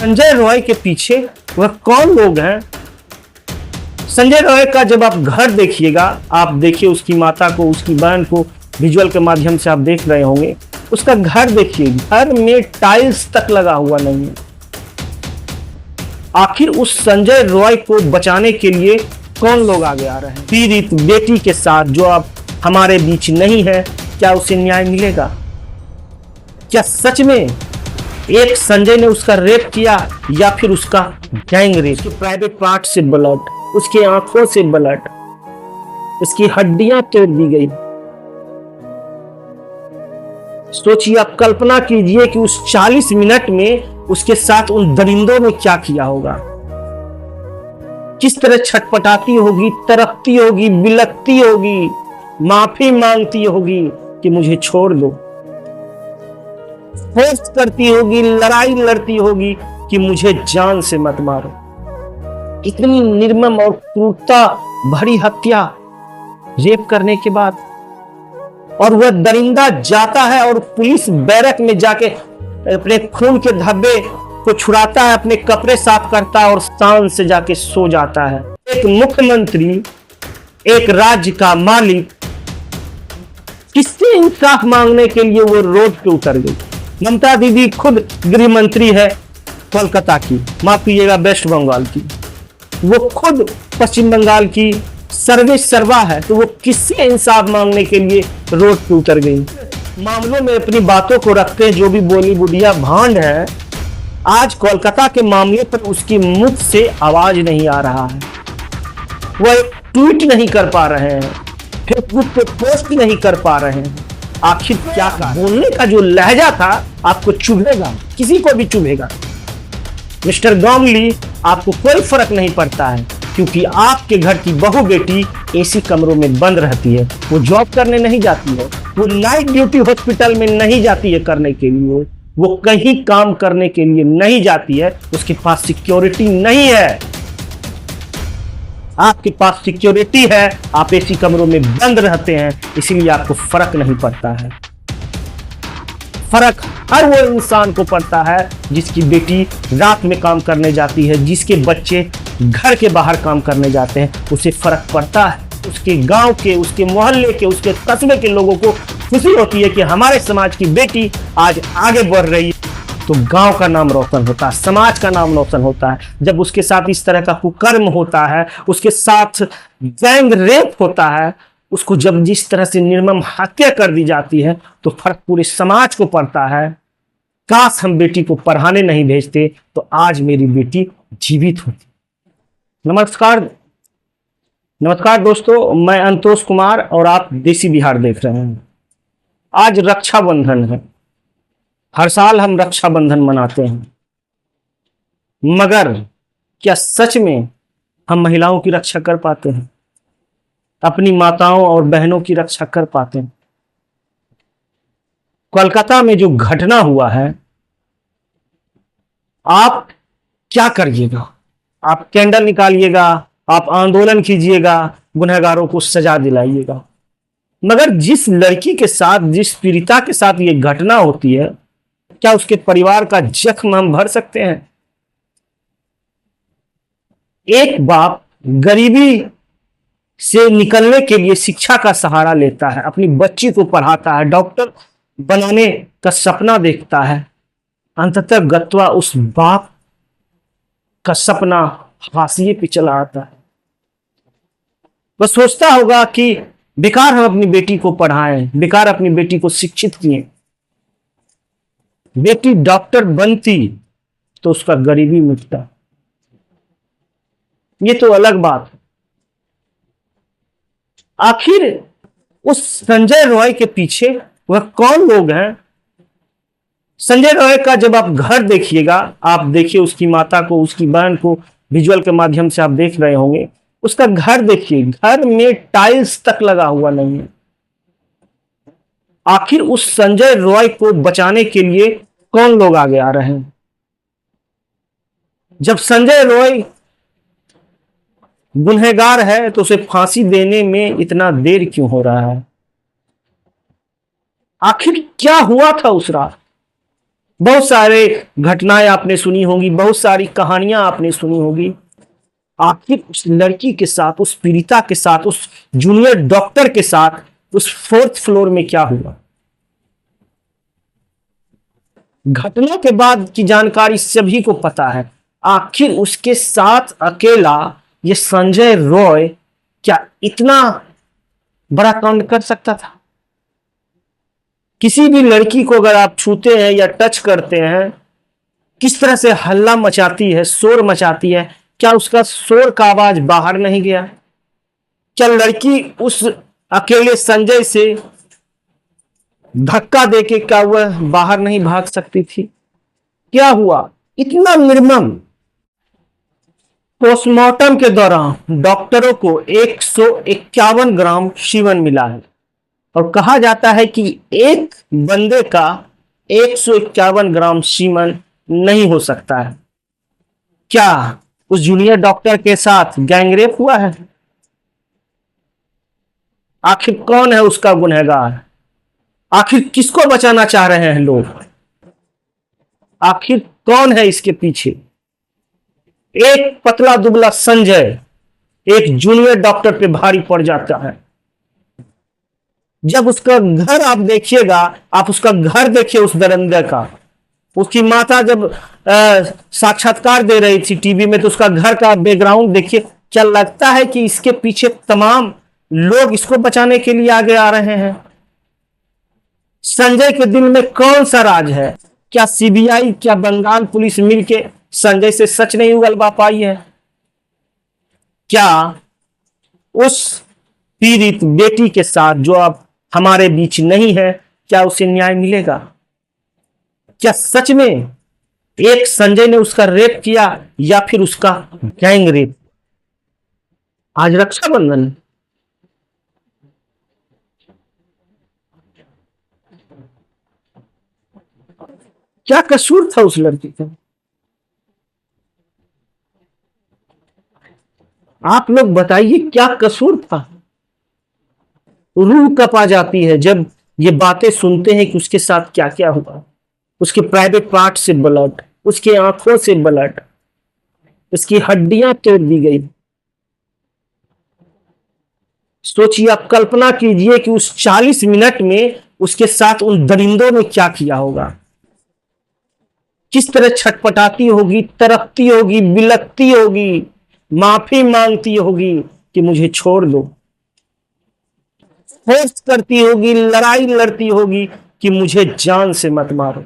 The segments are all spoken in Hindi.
संजय रॉय के पीछे वह कौन लोग हैं? संजय रॉय का जब आप घर देखिएगा, आप देखिए उसकी माता को, उसकी बहन को, विजुअल के माध्यम से आप देख रहे होंगे। उसका घर देखिए, घर में टाइल्स तक लगा हुआ नहीं है। आखिर उस संजय रॉय को बचाने के लिए कौन लोग आगे आ रहे हैं? पीड़ित बेटी के साथ जो अब हमारे बीच नहीं है, क्या उसे न्याय मिलेगा? क्या सच में एक संजय ने उसका रेप किया या फिर उसका गैंग रेप? उसके प्राइवेट पार्ट से ब्लड, उसकी आंखों से ब्लड, उसकी हड्डियां तोड़ दी गई। सोचिए, आप कल्पना कीजिए कि उस 40 मिनट में उसके साथ उन दरिंदों ने क्या किया होगा। किस तरह छटपटाती होगी, तड़पती होगी, बिलखती होगी, माफी मांगती होगी कि मुझे छोड़ दो। फोर्स करती होगी, लड़ाई लड़ती होगी कि मुझे जान से मत मारो। इतनी निर्मम और क्रूरता भरी हत्या रेप करने के बाद, और वह दरिंदा जाता है और पुलिस बैरक में जाके अपने खून के धब्बे को छुड़ाता है, अपने कपड़े साफ करता है और शान से जाके सो जाता है। एक मुख्यमंत्री, एक राज्य का मालिक, किससे इंसाफ मांगने के लिए वो रोड पे उतर गई? ममता दीदी खुद गृह मंत्री है कोलकाता की, माफ कीजिएगा वेस्ट बंगाल की, वो खुद पश्चिम बंगाल की सर्वे सर्वा है, तो वो किससे इंसाफ मांगने के लिए रोड पे उतर गई? मामलों में अपनी बातों को रखते हैं जो भी बॉलीवुडिया भांड है। आज कोलकाता के मामले पर उसकी मुख से आवाज नहीं आ रहा है, वह एक ट्वीट नहीं कर पा रहे हैं, फेसबुक पे पोस्ट नहीं कर पा रहे हैं। आखिर क्या कहा? बोलने का जो लहजा था आपको चुभेगा, किसी को भी चुभेगा। मिस्टर गांगुली, आपको कोई फर्क नहीं पड़ता है, क्योंकि आपके घर की बहू बेटी एसी कमरों में बंद रहती है। वो जॉब करने नहीं जाती है, वो नाइट ड्यूटी हॉस्पिटल में नहीं जाती है करने के लिए, वो कहीं काम करने के लिए नहीं जाती है, उसके पास सिक्योरिटी नहीं है। आपके पास सिक्योरिटी है, आप एसी कमरों में बंद रहते हैं, इसीलिए आपको फर्क नहीं पड़ता है। फर्क हर वो इंसान को पड़ता है जिसकी बेटी रात में काम करने जाती है, जिसके बच्चे घर के बाहर काम करने जाते हैं, उसे फर्क पड़ता है। उसके गांव के, उसके मोहल्ले के, उसके कस्बे के लोगों को खुशी होती है कि हमारे समाज की बेटी आज आगे बढ़ रही है, तो गांव का नाम रोशन होता है, समाज का नाम रोशन होता है। जब उसके साथ इस तरह का कुकर्म होता है, उसके साथ गैंग रेप होता है, उसको जब जिस तरह से निर्मम हत्या कर दी जाती है, तो फर्क पूरे समाज को पड़ता है। काश हम बेटी को पढ़ाने नहीं भेजते तो आज मेरी बेटी जीवित होती। नमस्कार दोस्तों, मैं अंतोष कुमार और आप देसी बिहार देख रहे हैं। आज रक्षाबंधन है, हर साल हम रक्षाबंधन मनाते हैं, मगर क्या सच में हम महिलाओं की रक्षा कर पाते हैं? अपनी माताओं और बहनों की रक्षा कर पाते हैं? कोलकाता में जो घटना हुआ है, आप क्या करिएगा? आप कैंडल निकालिएगा, आप आंदोलन कीजिएगा, गुनहगारों को सजा दिलाइएगा, मगर जिस लड़की के साथ, जिस पीड़िता के साथ ये घटना होती है, क्या उसके परिवार का जख्म हम भर सकते हैं? एक बाप गरीबी से निकलने के लिए शिक्षा का सहारा लेता है, अपनी बच्ची को पढ़ाता है, डॉक्टर बनाने का सपना देखता है, अंततः गत्वा उस बाप का सपना हाशिए पे चला आता है। वह सोचता होगा कि बेकार हम अपनी बेटी को पढ़ाएं, बेकार अपनी बेटी को शिक्षित किए। बेटी डॉक्टर बनती तो उसका गरीबी मिटता, ये तो अलग बात है। आखिर उस संजय रॉय के पीछे वह कौन लोग हैं? संजय रॉय का जब आप घर देखिएगा, आप देखिए उसकी माता को, उसकी बहन को, विजुअल के माध्यम से आप देख रहे होंगे। उसका घर देखिए, घर में टाइल्स तक लगा हुआ नहीं है। आखिर उस संजय रॉय को बचाने के लिए कौन लोग आगे आ रहे हैं? जब संजय रॉय गुनहगार है तो उसे फांसी देने में इतना देर क्यों हो रहा है? आखिर क्या हुआ था उस रात? बहुत सारे घटनाएं आपने सुनी होंगी, बहुत सारी कहानियां आपने सुनी होगी। आखिर उस लड़की के साथ, उस पीड़िता के साथ, उस जूनियर डॉक्टर के साथ उस फोर्थ फ्लोर में क्या हुआ? घटना के बाद की जानकारी सभी को पता है। आखिर उसके साथ अकेला ये संजय रॉय क्या इतना बड़ा कांड कर सकता था? किसी भी लड़की को अगर आप छूते हैं या टच करते हैं, किस तरह से हल्ला मचाती है, शोर मचाती है। क्या उसका शोर का आवाज बाहर नहीं गया? क्या लड़की उस अकेले संजय से धक्का देके क्या वह बाहर नहीं भाग सकती थी? क्या हुआ? इतना निर्मम। पोस्टमार्टम के दौरान डॉक्टरों को 151 ग्राम सीमेंट मिला है और कहा जाता है कि एक बंदे का 151 ग्राम सीमेंट नहीं हो सकता है। क्या उस जूनियर डॉक्टर के साथ गैंगरेप हुआ है? आखिर कौन है उसका गुनहगार? आखिर किसको बचाना चाह रहे हैं लोग? आखिर कौन है इसके पीछे? एक पतला दुबला संजय एक जूनियर डॉक्टर पे भारी पड़ जाता है। जब उसका घर आप देखिएगा, आप उसका घर देखिए, उस दरिंदे का। उसकी माता जब साक्षात्कार दे रही थी टीवी में, तो उसका घर का बैकग्राउंड देखिए। क्या लगता है कि इसके पीछे तमाम लोग इसको बचाने के लिए आगे आ रहे हैं? संजय के दिल में कौन सा राज है? क्या सीबीआई, क्या बंगाल पुलिस मिलके संजय से सच नहीं उगलवा पाई है? क्या उस पीड़ित बेटी के साथ, जो अब हमारे बीच नहीं है, क्या उसे न्याय मिलेगा? क्या सच में एक संजय ने उसका रेप किया या फिर उसका गैंग रेप? आज रक्षाबंधन, क्या कसूर था उस लड़की का? आप लोग बताइए, क्या कसूर था? रूह कपा जाती है जब ये बातें सुनते हैं कि उसके साथ क्या क्या हुआ। उसके प्राइवेट पार्ट से ब्लड, उसकी आंखों से ब्लड, उसकी हड्डियां तोड़ दी गई। सोचिए, आप कल्पना कीजिए कि उस 40 मिनट में उसके साथ उन दरिंदों ने क्या किया होगा। किस तरह छटपटाती होगी, तड़पती होगी, बिलखती होगी, माफी मांगती होगी कि मुझे छोड़ दो। फोर्स करती होगी, लड़ाई लड़ती होगी कि मुझे जान से मत मारो।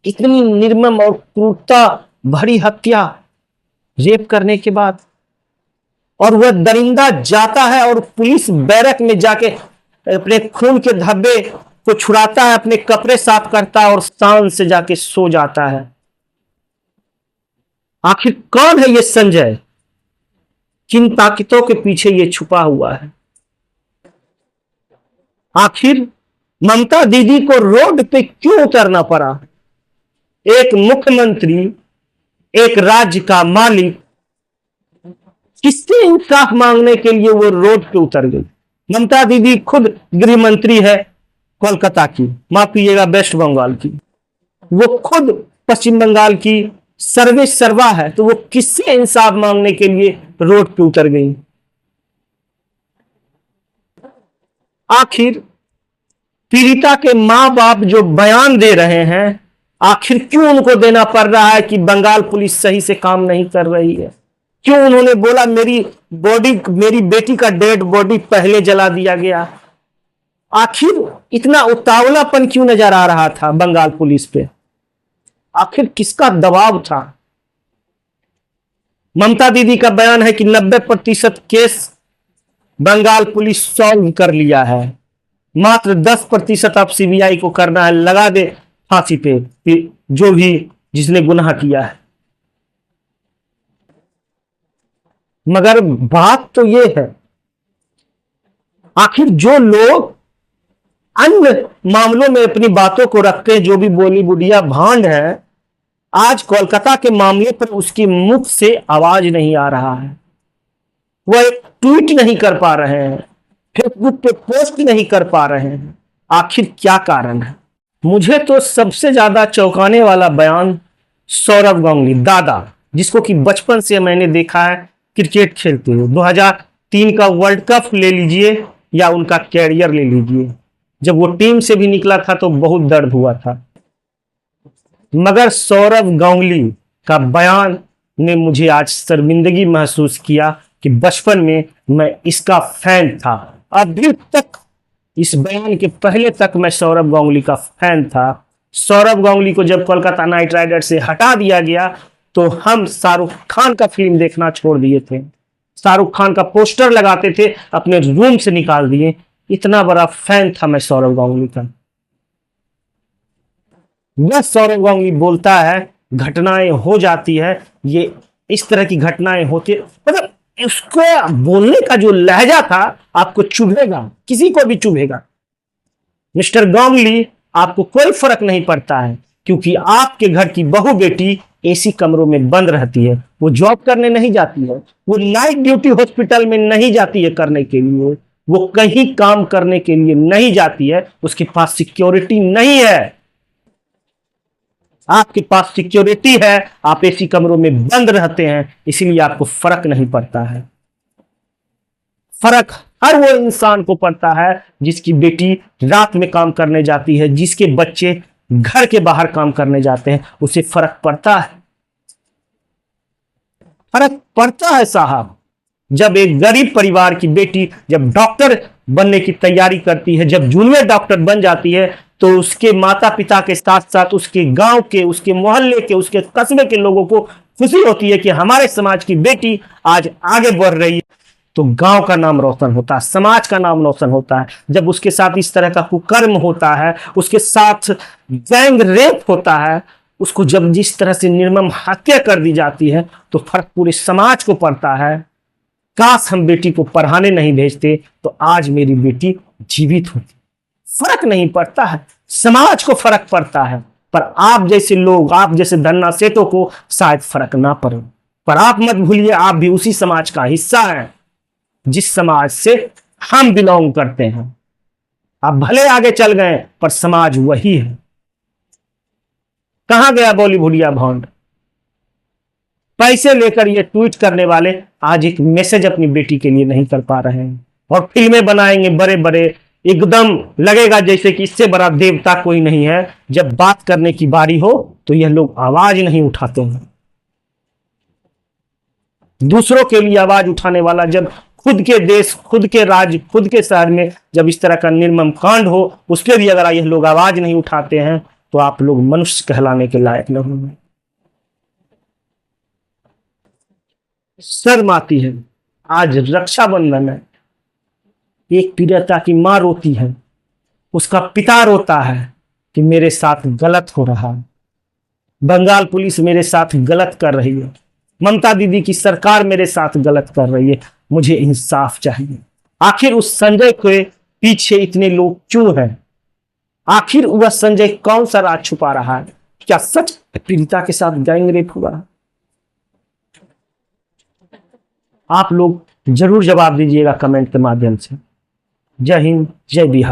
इतनी निर्मम और क्रूरता भरी हत्या रेप करने के बाद, और वह दरिंदा जाता है और पुलिस बैरक में जाके अपने खून के धब्बे को छुड़ाता है, अपने कपड़े साफ करता है और शान से जाके सो जाता है। आखिर कौन है ये संजय? किन ताकतों के पीछे ये छुपा हुआ है? आखिर ममता दीदी को रोड पे क्यों उतरना पड़ा? एक मुख्यमंत्री, एक राज्य का मालिक, किससे इंसाफ मांगने के लिए वो रोड पे उतर गई? ममता दीदी खुद गृह मंत्री है कोलकाता की, माफ कीजिएगा वेस्ट बंगाल की। वो खुद पश्चिम बंगाल की सर्वे सर्वा है, तो वो किससे इंसाफ मांगने के लिए रोड पे उतर गई? आखिर पीड़िता के मां बाप जो बयान दे रहे हैं, आखिर क्यों उनको देना पड़ रहा है कि बंगाल पुलिस सही से काम नहीं कर रही है? क्यों उन्होंने बोला मेरी बॉडी, मेरी बेटी का डेड बॉडी पहले जला दिया गया? आखिर इतना उतावलापन क्यों नजर आ रहा था बंगाल पुलिस पे? आखिर किसका दबाव था? ममता दीदी का बयान है कि 90% केस बंगाल पुलिस सॉल्व कर लिया है, मात्र 10% अब सीबीआई को करना है। लगा दे फांसी पे जो भी जिसने गुनाह किया है। मगर बात तो ये है, आखिर जो लोग अन्य मामलों में अपनी बातों को रखते हैं, जो भी बॉली बुढ़िया भांड है, आज कोलकाता के मामले पर उसकी मुख से आवाज नहीं आ रहा है। वह एक ट्वीट नहीं कर पा रहे हैं, फेसबुक पे पोस्ट नहीं कर पा रहे हैं। आखिर क्या कारण है? मुझे तो सबसे ज्यादा चौंकाने वाला बयान सौरव गांगुली दादा, जिसको कि बचपन से मैंने देखा है क्रिकेट खेलते हुए, 2003 का वर्ल्ड कप ले लीजिए या उनका कैरियर ले लीजिए, जब वो टीम से भी निकला था तो बहुत दर्द हुआ था। मगर सौरव गांगुली का बयान ने मुझे आज शर्मिंदगी महसूस किया कि बचपन में मैं इसका फैन था। अभी तक, इस बयान के पहले तक मैं सौरव गांगुली का फैन था। सौरव गांगुली को जब कोलकाता नाइट राइडर्स से हटा दिया गया तो हम शाहरुख खान का फिल्म देखना छोड़ दिए थे, शाहरुख खान का पोस्टर लगाते थे, अपने रूम से निकाल दिए। इतना बड़ा फैन था मैं सौरव गांगुली का। बस सौरव गांगुली बोलता है, घटनाएं हो जाती है, ये इस तरह की घटनाएं होती है, मतलब उसको बोलने का जो लहजा था आपको चुभेगा, किसी को भी चुभेगा। मिस्टर गांगुली, आपको कोई फर्क नहीं पड़ता है, क्योंकि आपके घर की बहू बेटी एसी कमरों में बंद रहती है, वो जॉब करने नहीं जाती है, वो नाइट ड्यूटी हॉस्पिटल में नहीं जाती है करने के लिए, वो कहीं काम करने के लिए नहीं जाती है, उसके पास सिक्योरिटी नहीं है। आपके पास सिक्योरिटी है, आप एसी कमरों में बंद रहते हैं, इसीलिए आपको फर्क नहीं पड़ता है। फर्क हर वो इंसान को पड़ता है जिसकी बेटी रात में काम करने जाती है, जिसके बच्चे घर के बाहर काम करने जाते हैं, उसे फर्क पड़ता है। फर्क पड़ता है साहब। जब एक गरीब परिवार की बेटी जब डॉक्टर बनने की तैयारी करती है, जब जूनियर डॉक्टर बन जाती है, तो उसके माता पिता के साथ साथ उसके गांव के, उसके मोहल्ले के, उसके कस्बे के लोगों को खुशी होती है कि हमारे समाज की बेटी आज आगे बढ़ रही है। तो गांव का नाम रोशन होता है, समाज का नाम रोशन होता है। जब उसके साथ इस तरह का कुकर्म होता है, उसके साथ गैंग रेप होता है, उसको जब जिस तरह से निर्मम हत्या कर दी जाती है, तो फर्क पूरे समाज को पड़ता है। काश हम बेटी को पढ़ाने नहीं भेजते तो आज मेरी बेटी जीवित होती। फर्क नहीं पड़ता है, समाज को फर्क पड़ता है, पर आप जैसे लोग, आप जैसे धन्ना सेठों को शायद फर्क ना पड़े। पर आप मत भूलिए, आप भी उसी समाज का हिस्सा हैं जिस समाज से हम बिलोंग करते हैं। आप भले आगे चल गए पर समाज वही है। कहां गया बॉलीवुडिया भॉन्ड? पैसे लेकर ये ट्वीट करने वाले आज एक मैसेज अपनी बेटी के लिए नहीं कर पा रहे हैं, और फिल्में बनाएंगे बड़े बड़े, एकदम लगेगा जैसे कि इससे बड़ा देवता कोई नहीं है। जब बात करने की बारी हो तो यह लोग आवाज नहीं उठाते हैं। दूसरों के लिए आवाज उठाने वाला जब खुद के देश, खुद के राज्य, खुद के शहर में जब इस तरह का निर्मम कांड हो, उस पर भी अगर यह लोग आवाज नहीं उठाते हैं तो आप लोग मनुष्य कहलाने के लायक नहीं हैं। शर्म आती है। आज रक्षाबंधन है, एक पीड़िता की मां रोती है, उसका पिता रोता है कि मेरे साथ गलत हो रहा है, बंगाल पुलिस मेरे साथ गलत कर रही है, ममता दीदी की सरकार मेरे साथ गलत कर रही है, मुझे इंसाफ चाहिए। आखिर उस संजय के पीछे इतने लोग क्यों हैं? आखिर वह संजय कौन सा राज छुपा रहा है? क्या सच पीड़िता के साथ गैंग रेप हुआ? आप लोग जरूर जवाब दीजिएगा कमेंट के माध्यम से। जय हिंद, जय बिहार।